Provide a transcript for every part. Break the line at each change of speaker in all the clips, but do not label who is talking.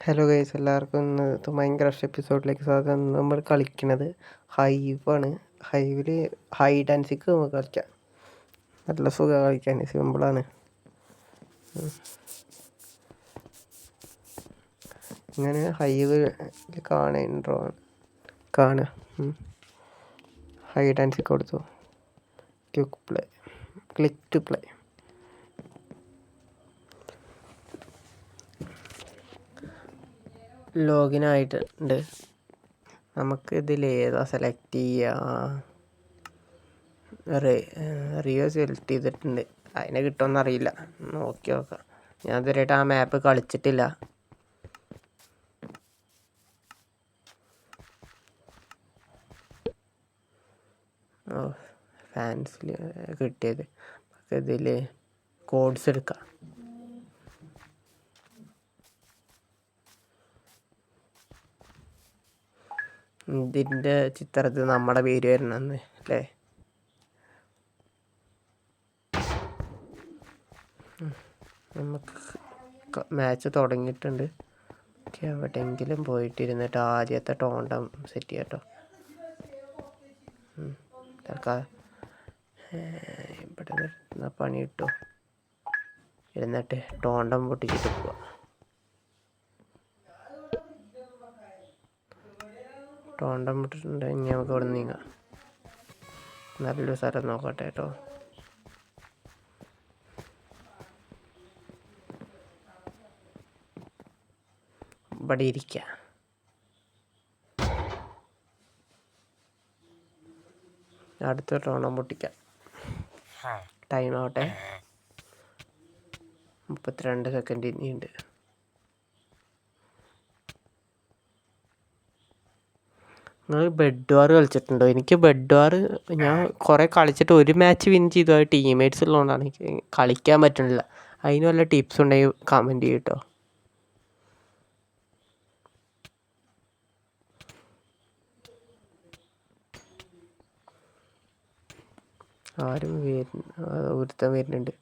Hello guys, എല്ലാവർക്കും ഇന്നത്തെ Minecraft എപ്പിസോഡിലേക്ക് സ്വാഗതം. നമ്മൾ കളിക്കുന്നത് ഹൈവാണ്. ഹൈവിൽ ഹൈഡ് ആൻഡ് സീക്ക് നമുക്ക് കളിക്കാം. നല്ല സുഖം കളിക്കാൻ, സിമ്പിളാണ്. ഇങ്ങനെ ഹൈവ് കാണുക. ഹൈഡ് ആൻഡ് സീക്ക് കൊടുത്തു. Click to play. ലോഗിൻ ആയിട്ടുണ്ട്. നമുക്ക് ഇതിൽ ഏതാ സെലക്ട് ചെയ്യുക? റിയോ സെലക്ട് ചെയ്തിട്ടുണ്ട്. അതിനെ കിട്ടുമെന്ന് അറിയില്ല, നോക്കി നോക്കാം. ഞാൻ ഇതുവരെയായിട്ട് ആ മാപ്പ് കളിച്ചിട്ടില്ല. ഫാൻസിൽ കിട്ടിയത് നമുക്ക് ഇതിൽ കോഡ്സ് എടുക്കാം. ഇതിൻ്റെ ചിത്രത്തിൽ നമ്മുടെ പേര് വരണമെന്ന് അല്ലേ? നമുക്ക് മാച്ച് തുടങ്ങിയിട്ടുണ്ട്. എവിടെയെങ്കിലും പോയിട്ടിരുന്നിട്ട് ആദ്യത്തെ ടോണ്ടം സെറ്റ് ചെയ്യാം കേട്ടോ. തൽക്കാലം ഇവിടെ നിർത്തുന്ന പണി കിട്ടും. ഇരുന്നിട്ട് ടോണ്ടം പൊട്ടിച്ചിട്ട് പോവാം. ടോണ്ടം വിട്ടിട്ടുണ്ട്. ഇനി നമുക്ക് ഇവിടെ നീങ്ങാം. നല്ലൊരു സ്ഥലം നോക്കട്ടെ കേട്ടോ. ഇവിടെ ഇരിക്കുക. അടുത്ത ടോണ്ടം പൊട്ടിക്കാം. ടൈം ആവട്ടെ. 32 സെക്കൻഡ് ഇനിയുണ്ട്. നിങ്ങൾ ബെഡ് വാർ കളിച്ചിട്ടുണ്ടോ? എനിക്ക് ബെഡ് വാർ ഞാൻ കുറേ കളിച്ചിട്ട് ഒരു മാച്ച് വിൻ ചെയ്തു. അത് ടീംമേറ്റ്സ് ഉള്ളതുകൊണ്ടാണ് എനിക്ക് കളിക്കാൻ പറ്റുന്നില്ല. അതിന് വല്ല ടിപ്സ് ഉണ്ടെങ്കിൽ കമൻറ്റ് ചെയ്യും കേട്ടോ. ആരും ഒരുത്തൻ വരുന്നുണ്ട്.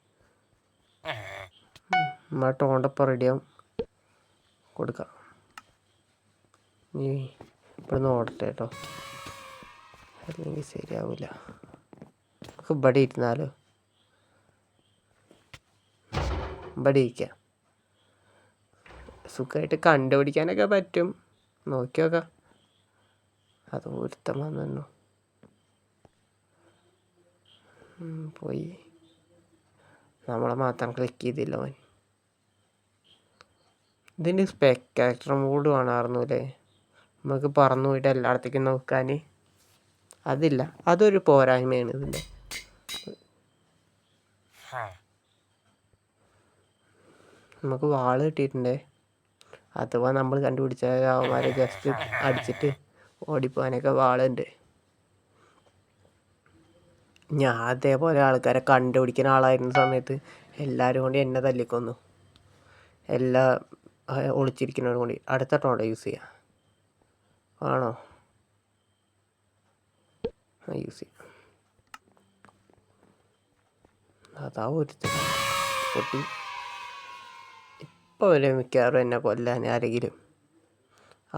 നമ്മൾ ടോണ്ടപ്പം റെഡിയാവും. കൊടുക്കാം. ഇനി ഇവിടെ നിന്ന് ഓടട്ടെ കേട്ടോ, അല്ലെങ്കിൽ ശരിയാവില്ല. നമുക്ക് ഇവിടെ ഇരുന്നാലോ? ഇവിടെ ഇരിക്കാം. സുഖമായിട്ട് കണ്ടുപിടിക്കാനൊക്കെ പറ്റും. നോക്കി നോക്കാം. അത് ഒരുത്തം വന്നു പോയി. നമ്മളെ മാത്രം ക്ലിക്ക് ചെയ്തില്ല അവൻ. ഇതിൻ്റെ സ്പെക്ടാക്ടർ മോഡ് കാണാറുന്നു അല്ലേ? നമുക്ക് പറന്നു പോയിട്ട് എല്ലായിടത്തേക്കും നോക്കാൻ. അതില്ല, അതൊരു പോരായ്മയാണ് ഇതിൻ്റെ. നമുക്ക് വാള് കിട്ടിയിട്ടുണ്ടേ. അഥവാ നമ്മൾ കണ്ടുപിടിച്ച അവന്മാരെ ജസ്റ്റ് അടിച്ചിട്ട് ഓടിപ്പോകാനൊക്കെ വാളുണ്ട്. ഞാൻ അതേപോലെ ആൾക്കാരെ കണ്ടുപിടിക്കുന്ന ആളായിരുന്ന സമയത്ത് എല്ലാവരും കൊണ്ട് എന്നെ തല്ലിക്കൊന്നു. എല്ലാ ഒളിച്ചിരിക്കുന്നവരും കൂടി. അടുത്ത ടോണ്ട യൂസ് ചെയ്യാം. ആണോ? യൂസ് ചെയ്യാം. അതാ ഒരുത്തൻ പൊട്ടി. ഇപ്പോൾ വരെ മിക്കവാറും എന്നെ കൊല്ലാൻ ആരെങ്കിലും.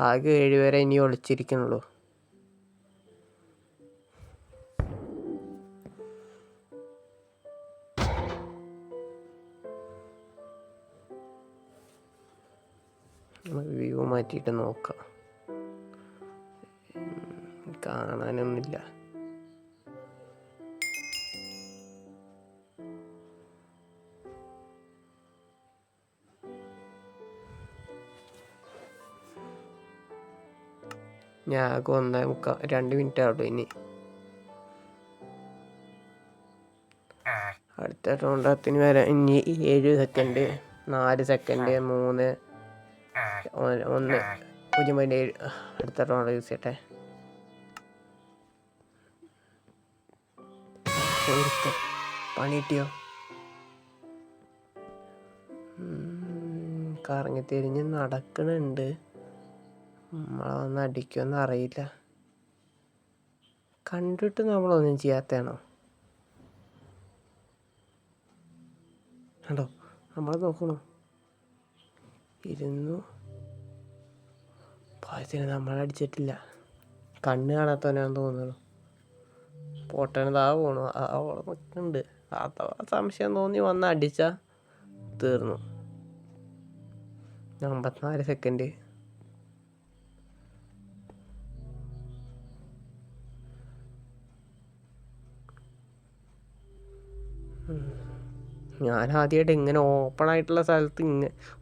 ആകെ 7 പേരെ ഇനി ഒളിച്ചിരിക്കുന്നുള്ളൂ. വ്യൂ മാറ്റിയിട്ട് നോക്കാം. കാണാനൊന്നുമില്ല. ഞാൻ ആകെ 2 മിനിറ്റ് ആവുള്ളൂ ഇനി. അടുത്ത ടോണ്ടത്തിന് വരെ ഇനി 7 സെക്കൻഡ്, 4 സെക്കൻഡ്, 3, 1, 0.7. അടുത്ത ടോണ്ട യൂസ് ചെയ്യട്ടെ. പണി കിട്ടിയോ? കറങ്ങി തിരിഞ്ഞ് നടക്കണുണ്ട്. നമ്മളൊന്നും അടിക്കുമെന്ന് അറിയില്ല. കണ്ടിട്ട് നമ്മളൊന്നും ചെയ്യാത്തതാണോ? കണ്ടോ, നമ്മളെ നോക്കണോ? ഇരുന്നു ഭാഗ്യത്തിന് നമ്മളടിച്ചിട്ടില്ല. കണ്ണ് കാണാത്തവനാന്ന് തോന്നുന്നു. പൊട്ടനതാ പോണു. അവിടെ നിൽക്കുന്നുണ്ട്. അഥവാ സംശയം തോന്നി വന്ന് അടിച്ചാൽ തീർന്നു. 54 സെക്കൻഡ്. ഞാൻ ആദ്യമായിട്ട് ഇങ്ങനെ ഓപ്പൺ ആയിട്ടുള്ള സ്ഥലത്ത്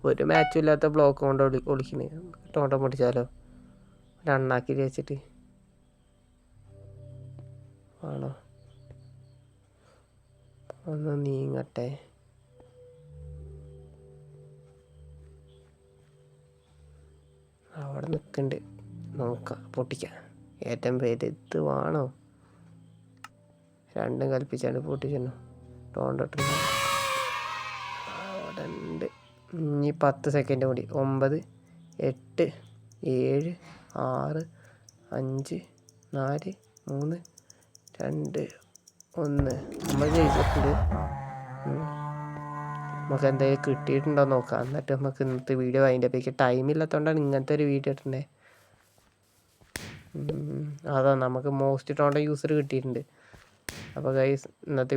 ഒരു മാച്ചും ഇല്ലാത്ത ബ്ലോക്ക് കൊണ്ട് ഒളിക്കുന്നത്. ടോട്ടം പൊട്ടിച്ചാലോ രണ്ണാക്കി വെച്ചിട്ട് ആണോ? ഒന്ന് നീങ്ങട്ടെ. അവിടെ നിൽക്കുന്നുണ്ട്. നോക്കാം, പൊട്ടിക്കാം. ഏറ്റവും വലുത് വേണോ? രണ്ടും കൽപ്പിച്ചാണ് പൊട്ടിച്ചോ. ടോണ്ടിട്ട് അവിടെ ഉണ്ട്. ഇനി 10 സെക്കൻഡ് കൂടി. 9, 8, 7, 6, 5, 4, 3, 2, 1. നമ്മൾ ജയിച്ചിട്ടുണ്ട്. നമുക്ക് എന്തെങ്കിലും കിട്ടിയിട്ടുണ്ടോ നോക്കാം. എന്നിട്ട് നമുക്ക് ഇന്നത്തെ വീഡിയോ അതിൻ്റെ പേക്ക് ടൈമില്ലാത്തതുകൊണ്ടാണ് ഇങ്ങനത്തെ ഒരു വീഡിയോ ഇട്ടുണ്ടേ. അതാ നമുക്ക് മോസ്റ്റ് ടോണ്ട യൂസർ കിട്ടിയിട്ടുണ്ട്. അപ്പോൾ ഗൈസ് ഇന്നത്തെ